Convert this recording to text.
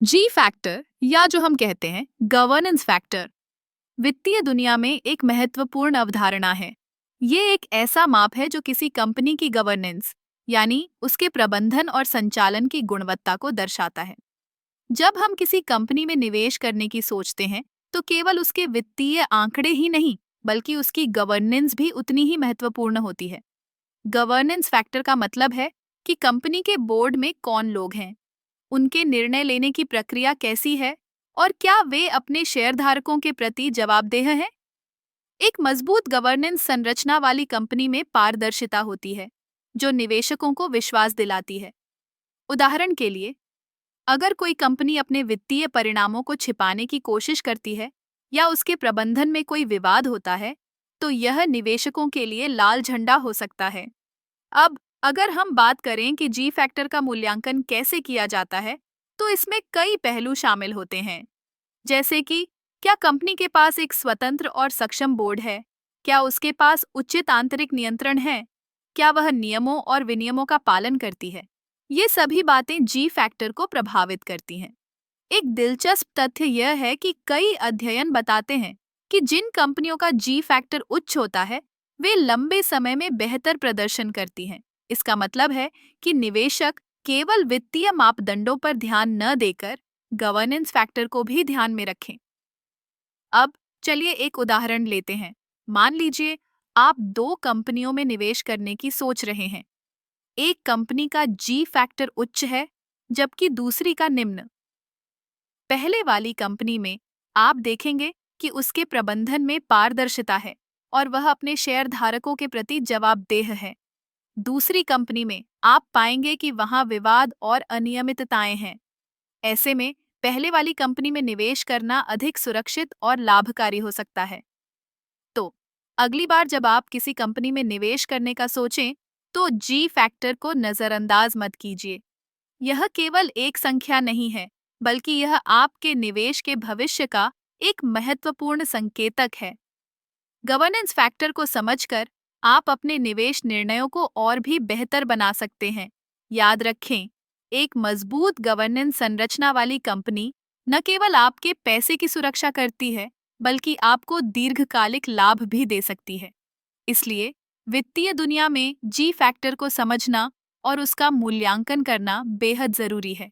जी factor या जो हम कहते हैं गवर्नेंस फैक्टर वित्तीय दुनिया में एक महत्वपूर्ण अवधारणा है। ये एक ऐसा माप है जो किसी कंपनी की गवर्नेंस यानी उसके प्रबंधन और संचालन की गुणवत्ता को दर्शाता है। जब हम किसी कंपनी में निवेश करने की सोचते हैं तो केवल उसके वित्तीय आंकड़े ही नहीं बल्कि उसकी गवर्नेंस भी उतनी ही महत्वपूर्ण होती है। गवर्नेंस फैक्टर का मतलब है कि कंपनी के बोर्ड में कौन लोग हैं, उनके निर्णय लेने की प्रक्रिया कैसी है और क्या वे अपने शेयरधारकों के प्रति जवाबदेह हैं। एक मजबूत गवर्नेंस संरचना वाली कंपनी में पारदर्शिता होती है, जो निवेशकों को विश्वास दिलाती है। उदाहरण के लिए, अगर कोई कंपनी अपने वित्तीय परिणामों को छिपाने की कोशिश करती है या उसके प्रबंधन में कोई विवाद होता है, तो यह निवेशकों के लिए लाल झंडा हो सकता है। अब अगर हम बात करें कि जी फैक्टर का मूल्यांकन कैसे किया जाता है, तो इसमें कई पहलू शामिल होते हैं। जैसे कि क्या कंपनी के पास एक स्वतंत्र और सक्षम बोर्ड है? क्या उसके पास उचित आंतरिक नियंत्रण है? क्या वह नियमों और विनियमों का पालन करती है? ये सभी बातें जी फैक्टर को प्रभावित करती हैं। एक दिलचस्प तथ्य यह है कि कई अध्ययन बताते हैं कि जिन कंपनियों का जी फैक्टर उच्च होता है, वे लंबे समय में बेहतर प्रदर्शन करती हैं। इसका मतलब है कि निवेशक केवल वित्तीय मापदंडों पर ध्यान न देकर गवर्नेंस फैक्टर को भी ध्यान में रखें। अब चलिए एक उदाहरण लेते हैं। मान लीजिए आप दो कंपनियों में निवेश करने की सोच रहे हैं। एक कंपनी का जी फैक्टर उच्च है, जबकि दूसरी का निम्न। पहले वाली कंपनी में आप देखेंगे कि उसके प्रबंधन में पारदर्शिता है और वह अपने शेयर धारकों के प्रति जवाबदेह है। दूसरी कंपनी में आप पाएंगे कि वहां विवाद और अनियमितताएं हैं। ऐसे में पहले वाली कंपनी में निवेश करना अधिक सुरक्षित और लाभकारी हो सकता है। तो अगली बार जब आप किसी कंपनी में निवेश करने का सोचें, तो जी फैक्टर को नजरअंदाज मत कीजिए। यह केवल एक संख्या नहीं है, बल्कि यह आपके निवेश के भविष्य का एक महत्वपूर्ण संकेतक है। गवर्नेंस फैक्टर को समझकर आप अपने निवेश निर्णयों को और भी बेहतर बना सकते हैं। याद रखें, एक मजबूत गवर्नेंस संरचना वाली कंपनी न केवल आपके पैसे की सुरक्षा करती है, बल्कि आपको दीर्घकालिक लाभ भी दे सकती है। इसलिए वित्तीय दुनिया में जी फैक्टर को समझना और उसका मूल्यांकन करना बेहद जरूरी है।